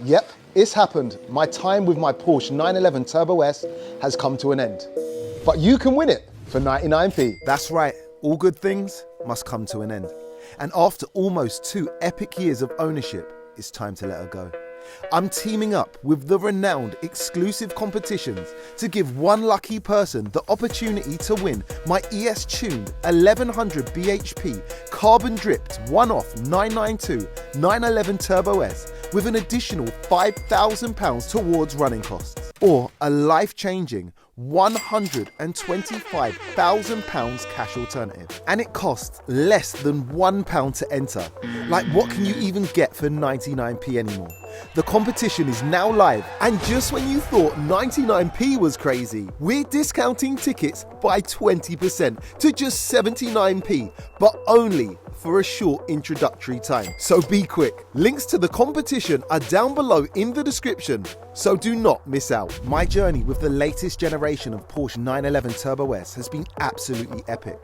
Yep, it's happened. My time with my Porsche 911 Turbo S has come to an end. But you can win it for 99p. That's right, all good things must come to an end. And after almost 2 epic years of ownership, it's time to let her go. I'm teaming up with the renowned Xclusive competitions to give one lucky person the opportunity to win my ES-tuned 1100 bhp carbon dripped one-off 992 911 Turbo S with an additional £5,000 towards running costs, or a life-changing £125,000 cash alternative. And it costs less than £1 to enter. Like, what can you even get for 99p anymore? The competition is now live, and just when you thought 99p was crazy, we're discounting tickets by 20% to just 79p, but only for a short introductory time. So be quick. Links to the competition are down below in the description, so do not miss out. My journey with the latest generation of Porsche 911 Turbo S has been absolutely epic.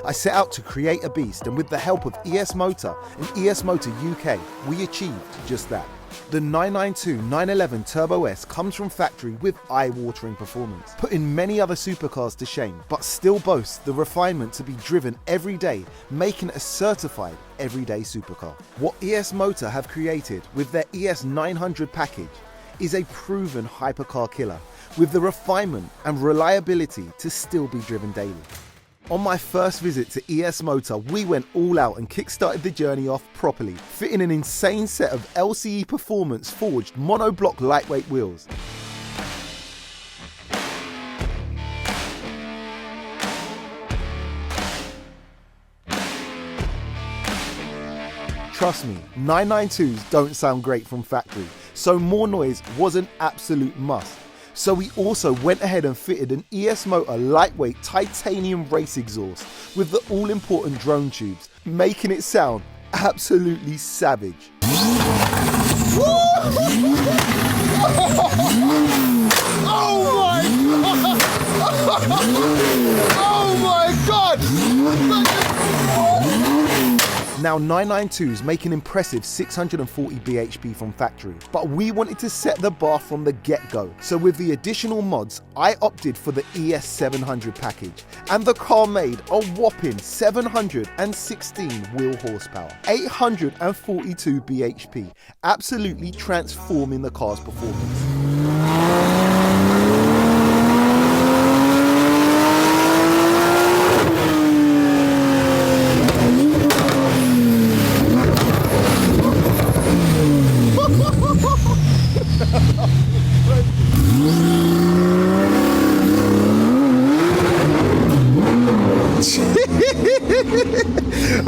I set out to create a beast, and with the help of ES Motor and ES Motor UK, we achieved just that. The 992 911 Turbo S comes from factory with eye-watering performance, putting many other supercars to shame, but still boasts the refinement to be driven every day, making it a certified everyday supercar. What ES Motor have created with their ES 900 package is a proven hypercar killer, with the refinement and reliability to still be driven daily. On my first visit to ES Motor, we went all out and kickstarted the journey off properly, fitting an insane set of LCE Performance forged monoblock lightweight wheels. Trust me, 992s don't sound great from factory, so more noise was an absolute must. So we also went ahead and fitted an ES Motor lightweight titanium race exhaust with the all-important drone tubes, making it sound absolutely savage. Oh my God! Now 992s make an impressive 640 bhp from factory, but we wanted to set the bar from the get-go. So with the additional mods, I opted for the ES 700 package, and the car made a whopping 716 wheel horsepower, 842 bhp, absolutely transforming the car's performance.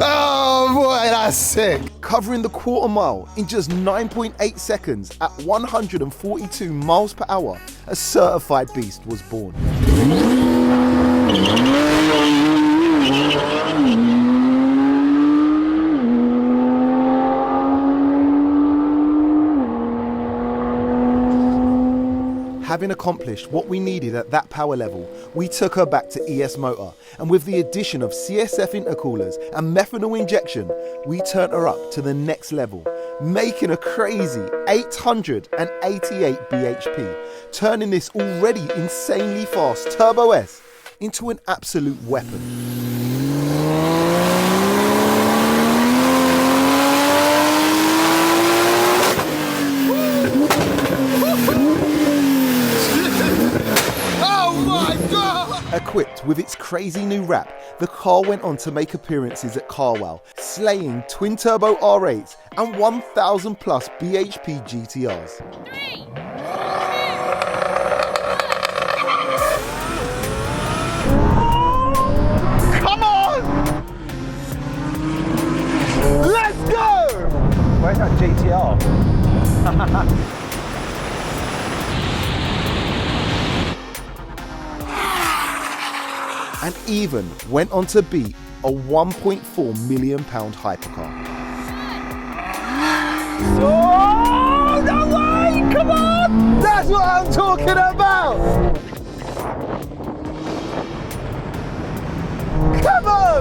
Oh boy, that's sick. Covering the quarter mile in just 9.8 seconds at 142 miles per hour, a certified beast was born. Having accomplished what we needed at that power level, we took her back to ES Motor, and with the addition of CSF intercoolers and methanol injection, we turned her up to the next level, making a crazy 888 bhp, turning this already insanely fast Turbo S into an absolute weapon. Equipped with its crazy new wrap, the car went on to make appearances at Carwow, slaying twin-turbo R8s and 1,000 plus bhp GTRs. 3, 2, 1. Come on! Let's go! Where's that GTR? And even went on to beat a £1.4 million hypercar. Oh, no way! Come on! That's what I'm talking about! Come on!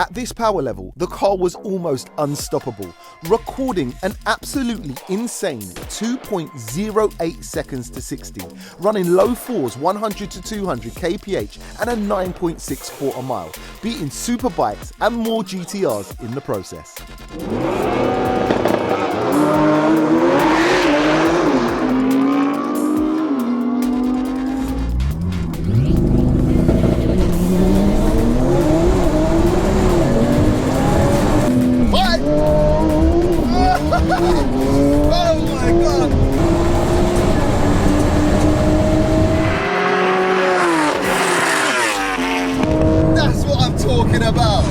At this power level, the car was almost unstoppable, recording an absolutely insane 2.08 seconds to 60, running low fours 100 to 200 kph and a 9.6 quarter-mile, beating superbikes and more GTRs in the process.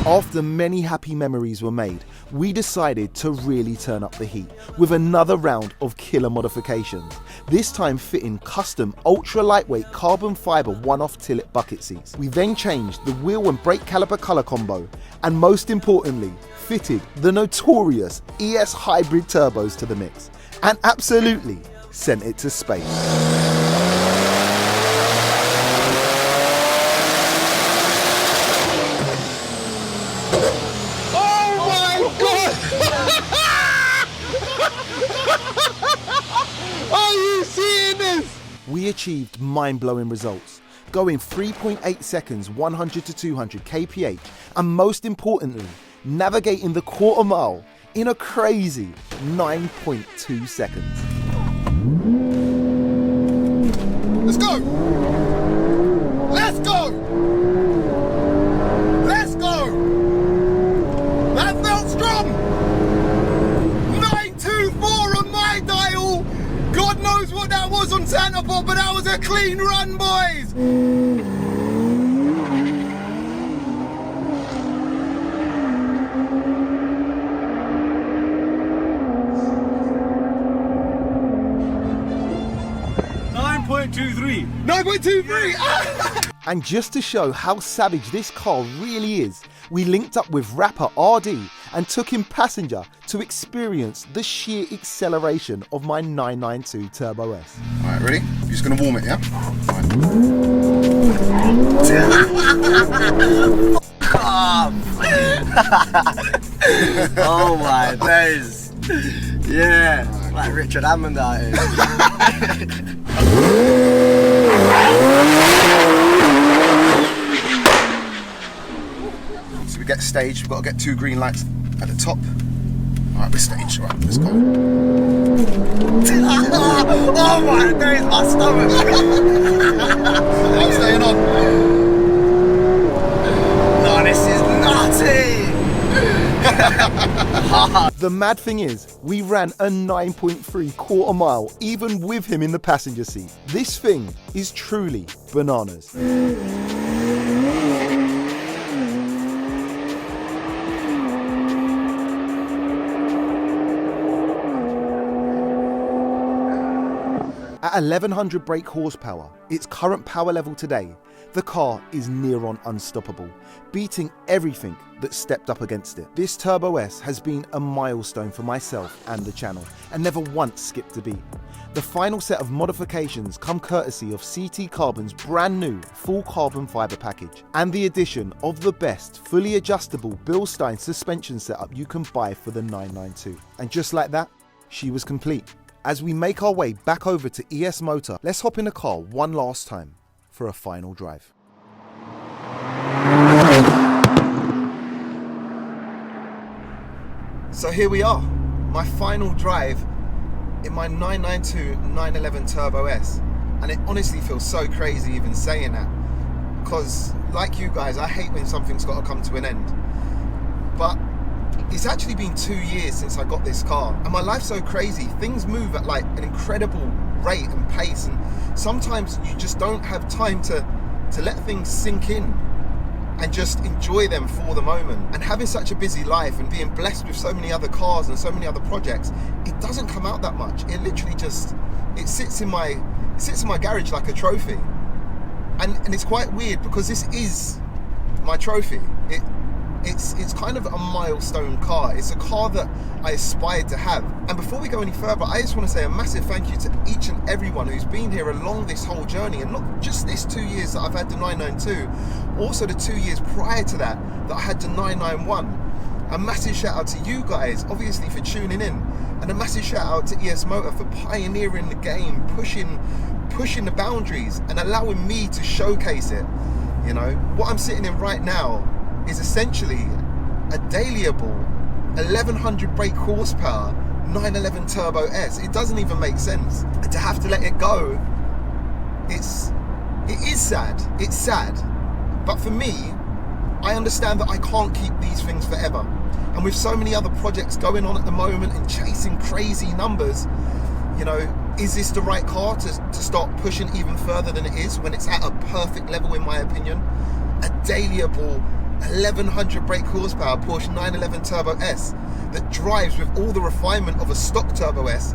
After many happy memories were made, we decided to really turn up the heat with another round of killer modifications, this time fitting custom ultra lightweight carbon fibre one-off tillet bucket seats. We then changed the wheel and brake caliper colour combo and most importantly fitted the notorious ES hybrid turbos to the mix and absolutely sent it to space. Are you seeing this? We achieved mind-blowing results, going 3.8 seconds 100 to 200 kph and most importantly, navigating the quarter mile in a crazy 9.2 seconds. Let's go! Let's go! Let's go! That felt strong! 924 on my dial! God knows what that was on Santa Pop, but that was a clean run, boys! And just to show how savage this car really is, we linked up with rapper RD and took him passenger to experience the sheer acceleration of my 992 Turbo S. Alright, ready? You're just gonna warm it, yeah? Oh my days. Yeah, like Richard Hammond out here. So we get staged, we've got to get 2 green lights at the top. Alright, we're staged, alright, let's go. Oh my days, my stomach. I'm staying on. No, this is nutty. The mad thing is, we ran a 9.3 quarter mile even with him in the passenger seat. This thing is truly bananas. At 1100 brake horsepower, its current power level today, the car is near on unstoppable, beating everything that stepped up against it. This Turbo S has been a milestone for myself and the channel, and never once skipped a beat. The final set of modifications come courtesy of CT Carbon's brand new full carbon fibre package, and the addition of the best fully adjustable Bilstein suspension setup you can buy for the 992. And just like that, she was complete. As we make our way back over to ES Motor, let's hop in the car one last time for a final drive. So here we are, my final drive in my 992 911 Turbo S, and it honestly feels so crazy even saying that, because like you guys, I hate when something's got to come to an end, but it's actually been 2 years since I got this car, and my life's so crazy. Things move at like an incredible rate and pace, and sometimes you just don't have time to let things sink in and just enjoy them for the moment. And having such a busy life and being blessed with so many other cars and so many other projects, it doesn't come out that much. It literally just, it sits in my garage like a trophy, and it's quite weird because this is my trophy. It's kind of a milestone car. It's a car that I aspired to have. And before we go any further, I just want to say a massive thank you to each and everyone who's been here along this whole journey, and not just this 2 years that I've had the 992, also the 2 years prior to that I had the 991. A massive shout out to you guys, obviously, for tuning in, and a massive shout out to ES Motor for pioneering the game, pushing the boundaries and allowing me to showcase it. You know, what I'm sitting in right now is essentially a dailyable 1100 brake horsepower 911 Turbo S. It doesn't even make sense. And to have to let it go, it is sad. It's sad. But for me, I understand that I can't keep these things forever. And with so many other projects going on at the moment and chasing crazy numbers, you know, is this the right car to start pushing even further than it is when it's at a perfect level, in my opinion? A dailyable 1100 brake horsepower Porsche 911 Turbo S that drives with all the refinement of a stock Turbo S,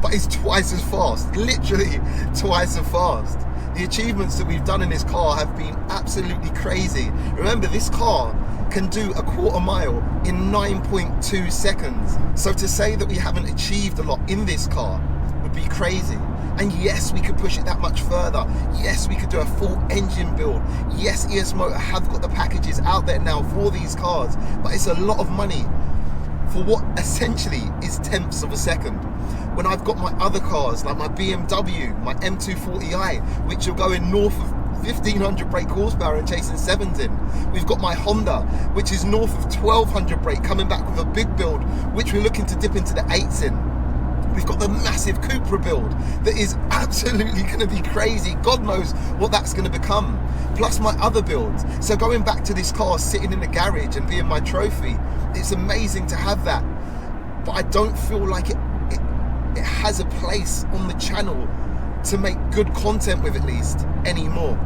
but is twice as fast, literally twice as fast. The achievements that we've done in this car have been absolutely crazy. Remember, this car can do a quarter mile in 9.2 seconds. So to say that we haven't achieved a lot in this car would be crazy. And yes, we could push it that much further. Yes, we could do a full engine build. Yes, ES Motor have got the packages out there now for these cars, but it's a lot of money for what essentially is tenths of a second. When I've got my other cars, like my BMW, my M240i, which are going north of 1500 brake horsepower and chasing sevens in. We've got my Honda, which is north of 1200 brake, coming back with a big build, which we're looking to dip into the 8s in. We've got the massive Cupra build that is absolutely going to be crazy. God knows what that's going to become. Plus my other builds. So going back to this car sitting in the garage and being my trophy, it's amazing to have that. But I don't feel like it has a place on the channel to make good content with, at least, anymore.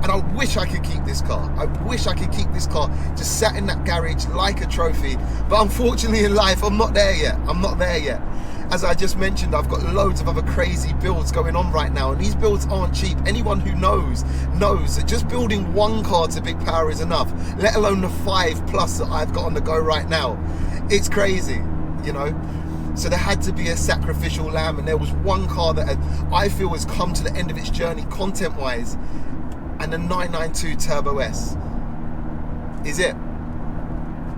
And I wish I could keep this car. I wish I could keep this car just sat in that garage like a trophy. But unfortunately in life, I'm not there yet. I'm not there yet. As I just mentioned, I've got loads of other crazy builds going on right now, and these builds aren't cheap. Anyone who knows that just building one car to Big Power is enough, let alone the 5+ that I've got on the go right now. It's crazy, you know? So there had to be a sacrificial lamb, and there was one car that I feel has come to the end of its journey content-wise, and the 992 Turbo S is it.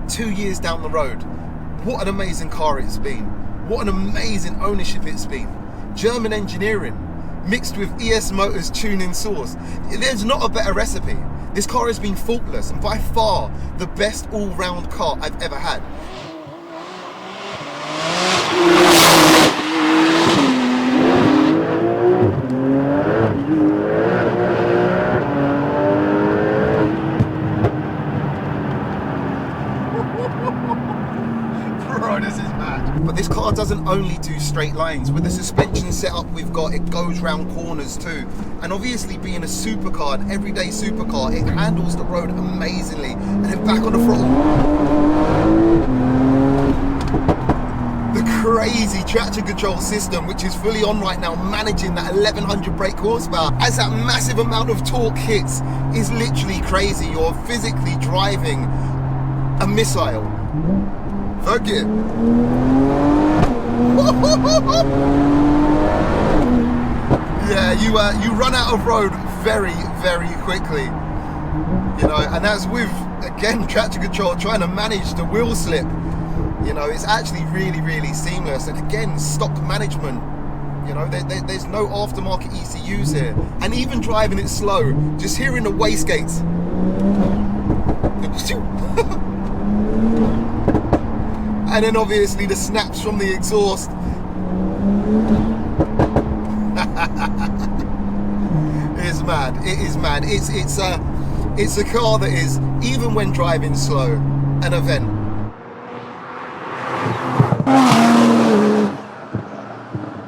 2 years down the road, what an amazing car it's been. What an amazing ownership it's been. German engineering mixed with ES Motors tuning source. There's not a better recipe. This car has been faultless and by far the best all-round car I've ever had. But this car doesn't only do straight lines. With the suspension setup we've got, it goes round corners too. And obviously being a supercar, an everyday supercar, it handles the road amazingly. And then back on the throttle, the crazy traction control system, which is fully on right now, managing that 1100 brake horsepower as that massive amount of torque hits, is literally crazy. You're physically driving a missile. Fuck it. Yeah, you run out of road very, very quickly, you know, and that's with, again, traction control, trying to manage the wheel slip. You know, it's actually really, really seamless. And again, stock management, you know, there's no aftermarket ECUs here. And even driving it slow, just hearing the wastegates. And then obviously the snaps from the exhaust. It's mad. It is mad. It's a car that is, even when driving slow, an event.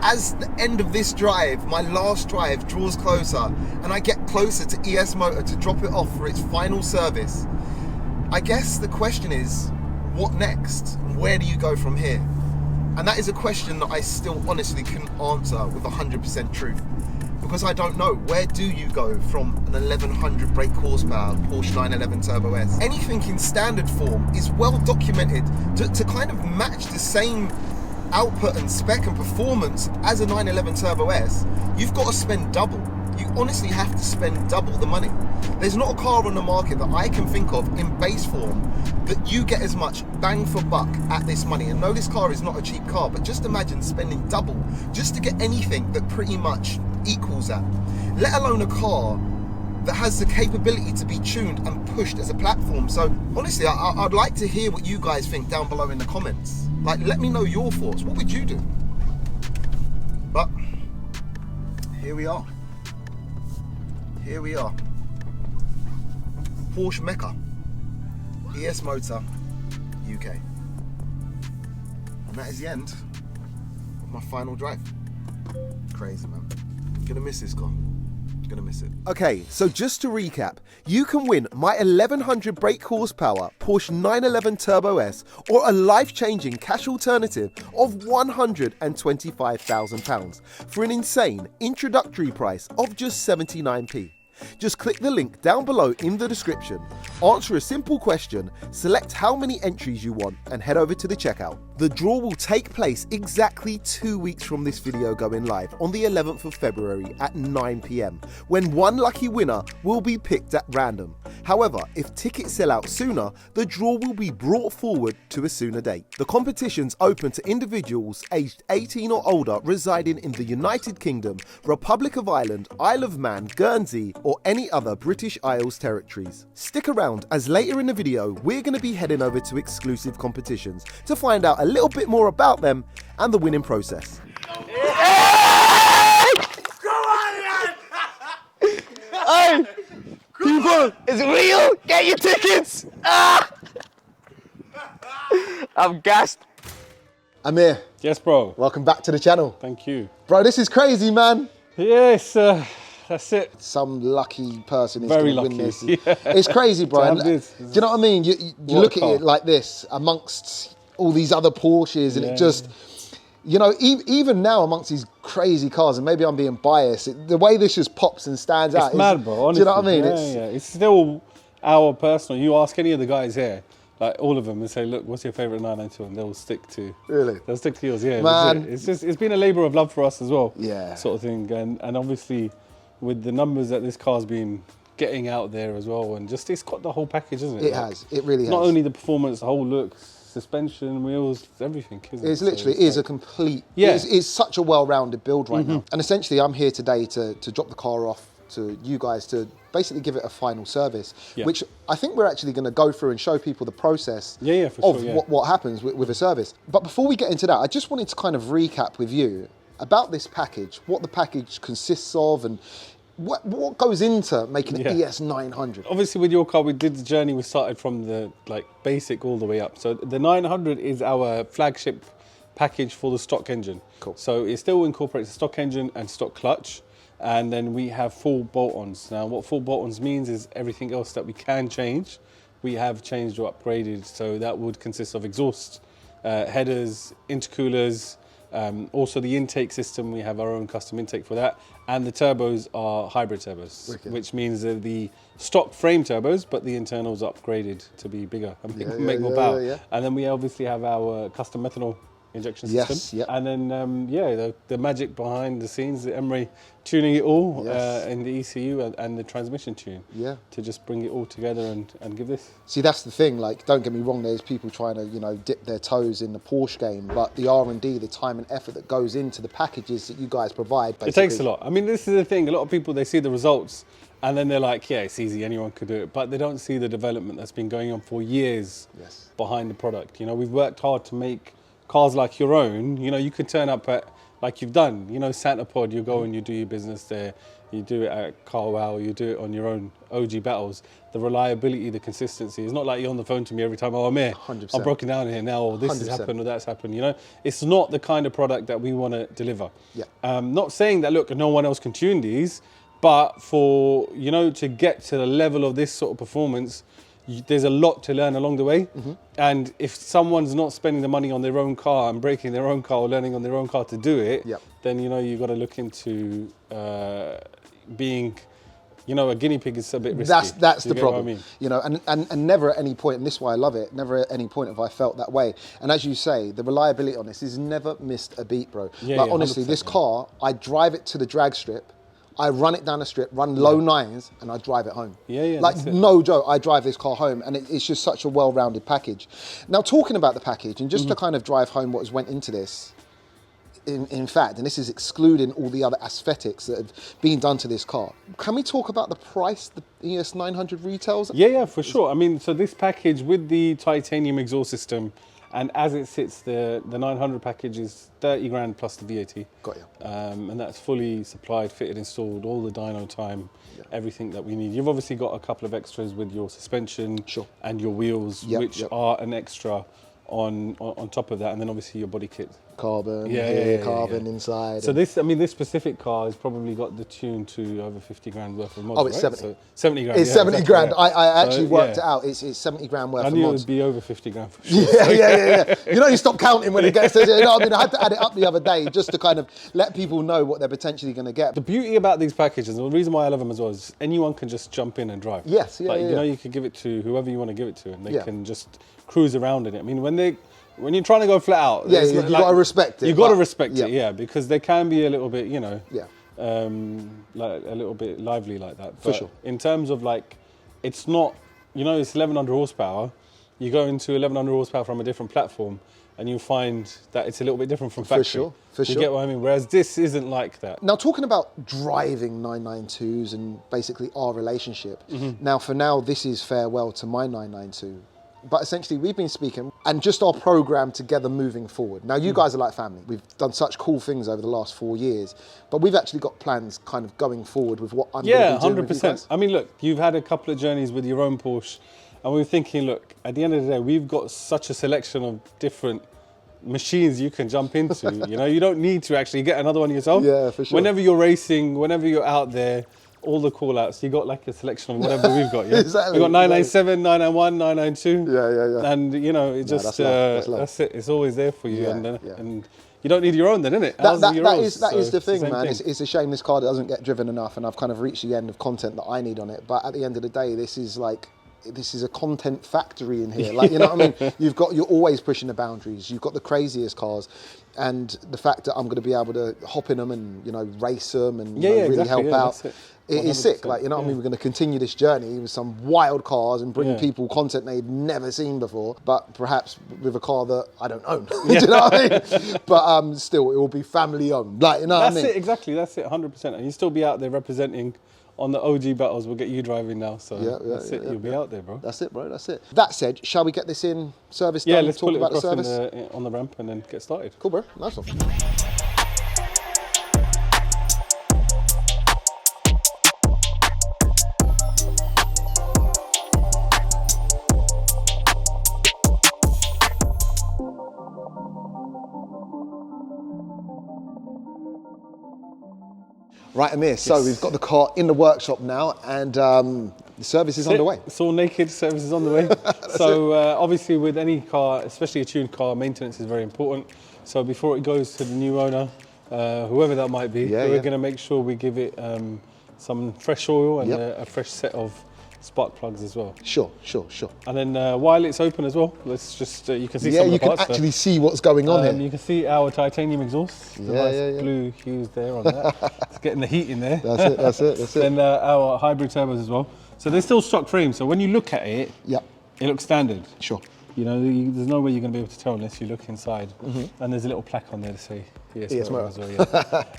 As the end of this drive, my last drive, draws closer, and I get closer to ES Motor to drop it off for its final service, I guess the question is, what next? Where do you go from here? And that is a question that I still honestly couldn't answer with 100% truth. because I don't know, where do you go from an 1100 brake horsepower Porsche 911 Turbo S? Anything in standard form is well documented to kind of match the same output and spec and performance as a 911 Turbo S. You've got to spend double. You honestly have to spend double the money. There's not a car on the market that I can think of in base form that you get as much bang for buck at this money. And no, this car is not a cheap car, but just imagine spending double just to get anything that pretty much equals that, let alone a car that has the capability to be tuned and pushed as a platform. So honestly, I'd like to hear what you guys think down below in the comments. Like, let me know your thoughts. What would you do? But here we are. Here we are. Porsche Mecca. ES Motor UK. And that is the end of my final drive. Crazy, man. Gonna miss this car. Gonna miss it. Okay, so just to recap, you can win my 1100 brake horsepower Porsche 911 Turbo S or a life-changing cash alternative of £125,000 for an insane introductory price of just 79p. Just click the link down below in the description, answer a simple question, select how many entries you want, and head over to the checkout. The draw will take place exactly 2 weeks from this video going live on the 11th of February at 9 PM, when one lucky winner will be picked at random. However, if tickets sell out sooner, the draw will be brought forward to a sooner date. The competition's open to individuals aged 18 or older residing in the United Kingdom, Republic of Ireland, Isle of Man, Guernsey, or any other British Isles territories. Stick around, as later in the video we're going to be heading over to Xclusive competitions to find out a little bit more about them and the winning process. Hey! People, it's real! Get your tickets! Ah! I'm gassed. Amir, Yes, bro. welcome back to the channel. Thank you. Bro, this is crazy, man. Yes, that's it. Some lucky person is Very going to win lucky. this. It's crazy, bro. To have And, this. do you know what I mean? You What look a at car. it like this amongst all these other Porsches, and Yeah. it just, you know, even now amongst these crazy cars, and maybe I'm being biased, the way this just pops and stands out. It's mad, bro. Honestly. Do you know what I mean? Yeah. It's still our personal. You ask any of the guys here, like all of them, and say, "Look, what's your favorite 992?" And they'll stick to. Really? They'll stick to yours. Yeah, Man. legit. It's been a labour of love for us as well. Yeah. Sort of thing, and obviously, with the numbers that this car's been getting out there as well, and just it's got the whole package, isn't it? It has. It really has. Not only the performance, the whole look, suspension, wheels, everything, isn't it? It's So literally it's is a like- complete. Yeah. It's such a well-rounded build right now. And essentially, I'm here today to drop the car off to you guys to basically give it a final service, Yeah. which I think we're actually going to go through and show people the process Yeah, for of sure, yeah. what happens with a service. But before we get into that, I just wanted to kind of recap with you about this package, what the package consists of, and what goes into making an Yeah. ES 900. Obviously, with your car, we did the journey. We started from the basic all the way up. So the 900 is our flagship package for the stock engine. Cool. So it still incorporates a stock engine and stock clutch, and then we have full bolt-ons. Now, what full bolt-ons means is everything else that we can change, we have changed or upgraded. So that would consist of exhaust, headers, intercoolers. Also the intake system, we have our own custom intake for that, and the turbos are hybrid turbos. Wicked. Which means they're the stock frame turbos, but the internals are upgraded to be bigger and make more power. yeah. And then we obviously have our custom methanol injection Yes, system. yep. And then the magic behind the scenes, the Emre tuning it all Yes. in the ECU and the transmission tune. Yeah. To just bring it all together and give this. See, that's the thing. Like, don't get me wrong. There's people trying to, you know, dip their toes in the Porsche game, but the R&D, the time and effort that goes into the packages that you guys provide, basically, It takes a lot. I mean, this is the thing. A lot of people, they see the results and then they're like, yeah, it's easy. Anyone could do it. But they don't see the development that's been going on for years Yes. behind the product. You know, we've worked hard to make cars like your own. You know, you could turn up at, like you've done, you know, Santa Pod, you go and you do your business there. You do it at Car Wow, you do it on your own OG battles. The reliability, the consistency. It's not like you're on the phone to me every time, oh, I'm here. 100%. I'm broken down here now, or this has 100%. happened, or that's happened. You know, it's not the kind of product that we want to deliver. Yeah. Not saying that, look, no one else can tune these, but for, you know, to get to the level of this sort of performance, there's a lot to learn along the way. Mm-hmm. And if someone's not spending the money on their own car and breaking their own car or learning on their own car to do it, Yep. then, you know, you've got to look into being, you know, a guinea pig is a bit risky. That's You the get what problem, I mean? you know, and never at any point, and this is why I love it, never at any point have I felt that way. And as you say, the reliability on this has never missed a beat, bro. Yeah, like yeah, honestly, 100%, this yeah. car, I drive it to the drag strip, I run it down the strip, run low nines, and I drive it home. Yeah, yeah, Like that's it. no joke, I drive this car home, and it's just such a well-rounded package. Now, talking about the package, and just to kind of drive home what has went into this, in fact, and this is excluding all the other aesthetics that have been done to this car. Can we talk about the price the ES 900 retails? Yeah, for sure. I mean, so this package with the titanium exhaust system, and as it sits, the 900 package is 30 grand plus the VAT. Got you. And that's fully supplied, fitted, installed, all the dyno time, everything that we need. You've obviously got a couple of extras with your suspension Sure. and your wheels, Yep, which yep. are an extra on top of that, and then obviously your body kit. Carbon, Yeah, carbon inside. So this specific car has probably got the tune to over 50 grand worth of mods. Oh, it's right? 70. So 70 grand. It's yeah, 70 exactly, grand. yeah. I actually So, worked yeah. it out. It's 70 grand worth I of knew it mods. would be over 50 grand for sure. Yeah. You know, you stop counting when it gets to, you know what I mean? I had to add it up the other day just to kind of let people know what they're potentially going to get. The beauty about these packages, and the reason why I love them as well, is anyone can just jump in and drive. Yes, yeah, Like, yeah, you know, yeah. you can give it to whoever you want to give it to, and they Yeah. can just cruise around in it. I mean, when you're trying to go flat out, Yeah, it's you like- gotta respect it, You got to but- respect yeah. it, yeah, because they can be a little bit, you know, Yeah. like a little bit lively like that. For But sure. in terms of like, it's not, you know, it's 1100 horsepower. You go into 1100 horsepower from a different platform, and you find that it's a little bit different from factory. sure, for You sure. get what I mean? Whereas this isn't like that. Now, talking about driving 992s and basically our relationship. Mm-hmm. Now, for now, this is farewell to my 992. But essentially, we've been speaking and just our program together moving forward. Now, you guys are like family. We've done such cool things over the last 4 years, but we've actually got plans kind of going forward with what I'm Yeah, going to be doing with you 100%. guys. I mean, look, you've had a couple of journeys with your own Porsche, and we were thinking, look, at the end of the day, we've got such a selection of different machines you can jump into. You know, you don't need to actually get another one yourself. Yeah, for sure. Whenever you're racing, whenever you're out there, all the call outs, you got like a selection of whatever we've got. Yeah? Exactly, We've got 997, 991, 992. Yeah. And, you know, it just, that's love, that's love. that's it. It's always there for you. Yeah, and, yeah. and you don't need your own then, innit? Ours are your That own, is so the it's thing, same man. thing. It's a shame this car doesn't get driven enough, and I've kind of reached the end of content that I need on it. But at the end of the day, this is a content factory in here. Like, you know what I mean? You're always pushing the boundaries. You've got the craziest cars, and the fact that I'm going to be able to hop in them and, you know, race them and you know, really exactly, help out. that's it. It is sick. 100%, Like, you know what I yeah. mean? We're going to continue this journey with some wild cars and bring Yeah. people content they've never seen before, but perhaps with a car that I don't own. Do you know what I mean? But still, it will be family owned. Like, you know what I That's mean? it, exactly. That's it, 100%. And you still be out there representing on the OG battles. We'll get you driving now. So that's it. You'll be out there, bro. That's it, bro. That's it. That said, shall we get this in service Yeah, done? let's talk pull it about the across service. on the ramp and then get started. Cool, bro. Nice one. Right, Amir. So we've got the car in the workshop now, and the service is underway. It's all naked. Service is on the way. So obviously, with any car, especially a tuned car, maintenance is very important. So before it goes to the new owner, whoever that might be, we're going to make sure we give it some fresh oil and a fresh set of spark plugs as well. Sure. And then while it's open as well, let's just you can see Yeah, some of you the can parts. actually see what's going on here. You can see our titanium exhaust. The nice blue hues there on that. It's getting the heat in there. That's it. Then our hybrid turbos as well. So they're still stock frames. So when you look at it, Yep. it looks standard. Sure. You know, there's no way you're going to be able to tell unless you look inside. And there's a little plaque on there to say ES Motor as well.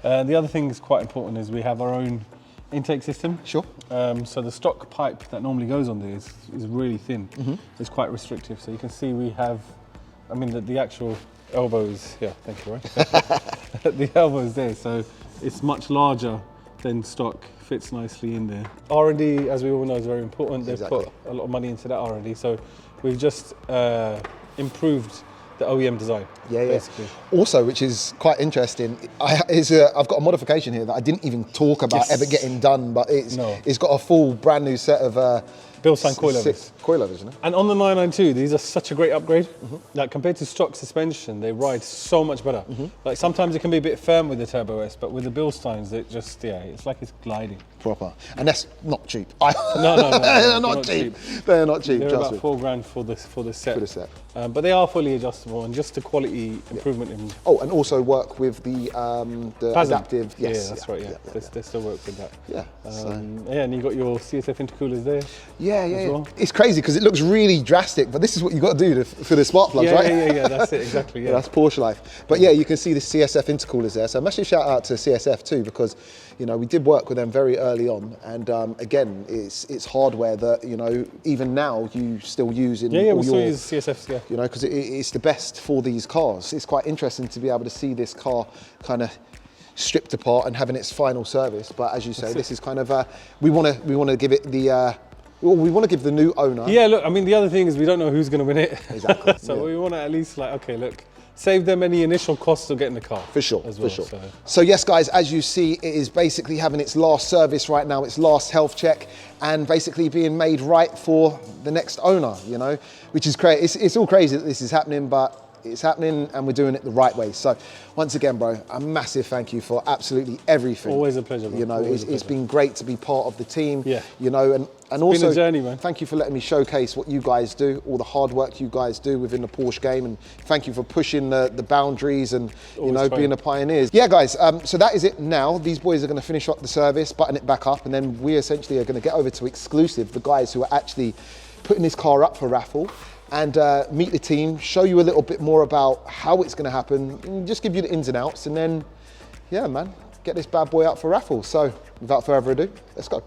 Yeah. The other thing that's quite important is we have our own intake system. Sure. So the stock pipe that normally goes on there is really thin. It's quite restrictive. So you can see we have, I mean, the actual elbows. Yeah, thank you, right? The elbows there. So it's much larger than stock. Fits nicely in there. R&D, as we all know, is very important. They've put a lot of money into that R&D. So we've just improved the OEM design, basically. Also, which is quite interesting, I've got a modification here that I didn't even talk about ever getting done, but it's got a full brand new set of Bilstein coilovers. Six coilovers, isn't it? And on the 992, these are such a great upgrade. Like compared to stock suspension, they ride so much better. Like sometimes it can be a bit firm with the Turbo S, but with the Bilsteins, it just, it's like it's gliding. Proper. And that's not cheap. No, They're not cheap. They're not cheap, They're trust about me. £4,000 for the set. For the set. But they are fully adjustable, and just the quality improvement in. Oh, and also work with the PASM. adaptive. Yes. Yeah, that's right. Yeah, they still work with that. Yeah. And you got your CSF intercoolers there. Yeah. well. It's crazy because it looks really drastic, but this is what you got to do for the spark plugs, right? Yeah. That's it exactly. Yeah. That's Porsche life. But yeah, you can see the CSF intercoolers there. So massive shout out to CSF too, because we did work with them very early on, and again, it's hardware that even now you still use in all we still your, use CSFs. Yeah. because it's the best for these cars. It's quite interesting to be able to see this car kind of stripped apart and having its final service. But as you say, this is kind of we want to give it the. We want to give the new owner. Yeah, look, I mean, the other thing is we don't know who's going to win it. Exactly. So we want to at least save them any initial costs of getting the car. For sure, as well, for sure. So yes, guys, as you see, it is basically having its last service right now, its last health check, and basically being made right for the next owner, which is crazy. It's all crazy that this is happening, but it's happening and we're doing it the right way. So once again, bro, a massive thank you for absolutely everything. Always a pleasure, bro. It's been great to be part of the team. Yeah. And also, been a journey, man. Thank you for letting me showcase what you guys do, all the hard work you guys do within the Porsche game, and thank you for pushing the boundaries and being the pioneers. Yeah, guys. So that is it now. These boys are going to finish up the service, button it back up, and then we essentially are going to get over to Xclusive, the guys who are actually putting this car up for raffle, and meet the team, show you a little bit more about how it's going to happen, and just give you the ins and outs, and then, yeah, man, get this bad boy up for raffle. So without further ado, let's go.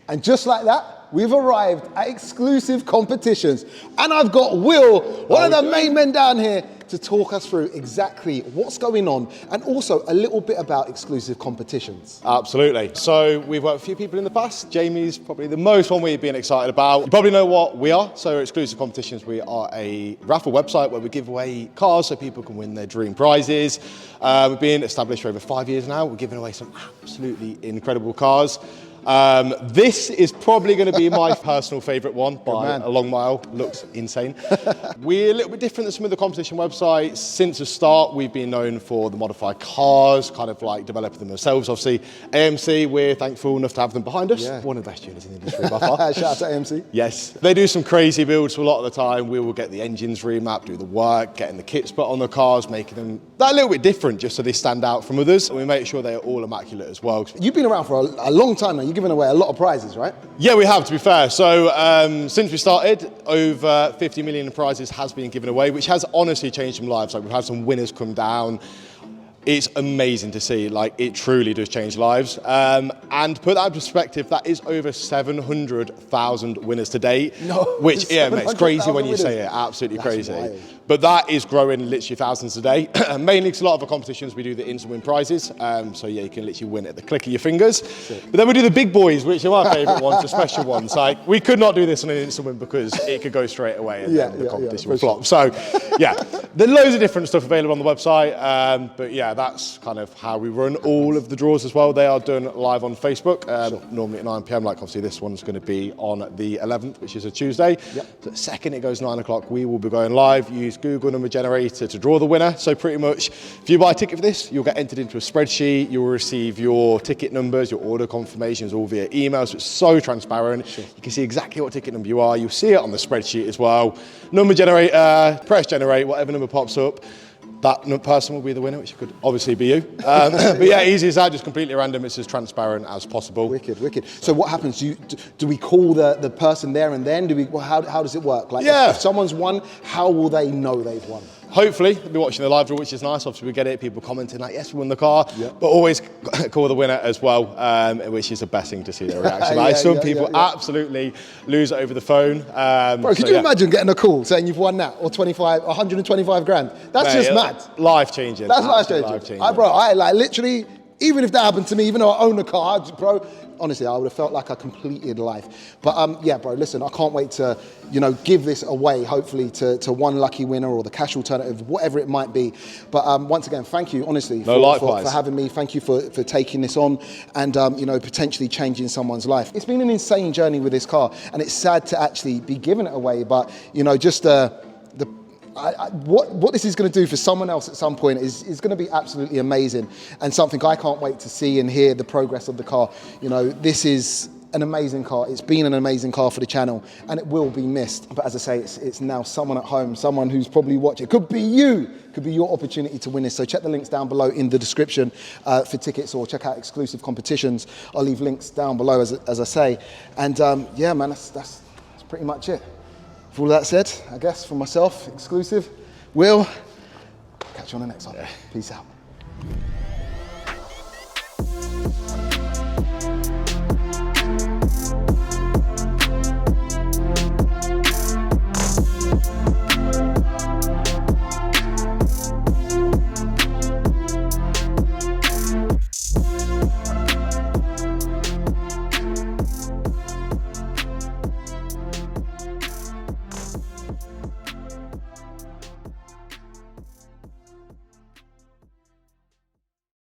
And just like that, we've arrived at Xclusive Competitions. And I've got Will, one of the main men down here, to talk us through exactly what's going on and also a little bit about Xclusive Competitions. Absolutely. So we've worked with a few people in the past. Jamie's probably the most one we've been excited about. You probably know what we are. So Xclusive Competitions, we are a raffle website where we give away cars so people can win their dream prizes. We've been established for over 5 years now. We're giving away some absolutely incredible cars. This is probably going to be my personal favourite one by a long mile. Looks insane. We're a little bit different than some of the competition websites. Since the start, we've been known for the modified cars, kind of like developing them ourselves. Obviously, AMC, we're thankful enough to have them behind us. Yeah. One of the best units in the industry by far. Shout out to AMC. Yes. They do some crazy builds a lot of the time. We will get the engines remapped, do the work, getting the kits put on the cars, making them that little bit different just so they stand out from others. And we make sure they're all immaculate as well. You've been around for a long time now. You're giving away a lot of prizes, right? Yeah, we have, to be fair. So since we started, over 50 million in prizes has been given away, which has honestly changed some lives. Like, we've had some winners come down. It's amazing to see, like, it truly does change lives. And to put that in perspective, that is over 700,000 winners to date. No, which, yeah, mate, it's crazy when you say it, absolutely crazy. Wild. But that is growing literally thousands a day. Mainly because a lot of our competitions, we do the instant win prizes. So yeah, you can literally win at the click of your fingers. But then we do the big boys, which are our favourite ones, the special ones. Like, we could not do this on an instant win because it could go straight away and then the competition would flop. So yeah, there's loads of different stuff available on the website. But yeah, that's kind of how we run all of the draws as well. They are done live on Facebook, normally at 9 PM. Like, obviously this one's going to be on the 11th, which is a Tuesday. So the second it goes 9 o'clock, we will be going live. Use Google number generator to draw the winner. So pretty much, if you buy a ticket for this, you'll get entered into a spreadsheet. You'll receive your ticket numbers, your order confirmations, all via email. So it's so transparent. You can see exactly what ticket number you are. You'll see it on the spreadsheet as well. Number generator, press generate, whatever number pops up. That person will be the winner, which could obviously be you. But yeah, easy as that, just completely random. It's as transparent as possible. Wicked, wicked. So what happens? Do we call the person there and then? How does it work? Like, if someone's won, how will they know they've won? Hopefully, they'll be watching the live draw, which is nice. Obviously, we get it, people commenting like, yes, we won the car. But always call the winner as well, which is the best thing to see their reaction. Some people absolutely lose it over the phone. Bro, could you imagine getting a call saying you've won that, or 125 grand? That's just mad. Life changing. That's life changing. Bro, I like literally Even if that happened to me, even though I own a car, bro, honestly, I would have felt like I completed life. But yeah, bro, listen, I can't wait to, give this away, hopefully, to one lucky winner or the cash alternative, whatever it might be. But once again, thank you, honestly, for having me. Thank you for taking this on and, potentially changing someone's life. It's been an insane journey with this car, and it's sad to actually be giving it away. But, just what this is going to do for someone else at some point is going to be absolutely amazing, and something I can't wait to see and hear the progress of the car. This is an amazing car. It's been an amazing car for the channel, and it will be missed. But as I say, it's now someone at home, someone who's probably watching. It could be you. Could be your opportunity to win this. So check the links down below in the description for tickets, or check out exclusive competitions. I'll leave links down below as I say. And yeah, man, that's pretty much it. For all that said, I guess, from myself, Xclusive, Will, catch you on the next one. Peace out.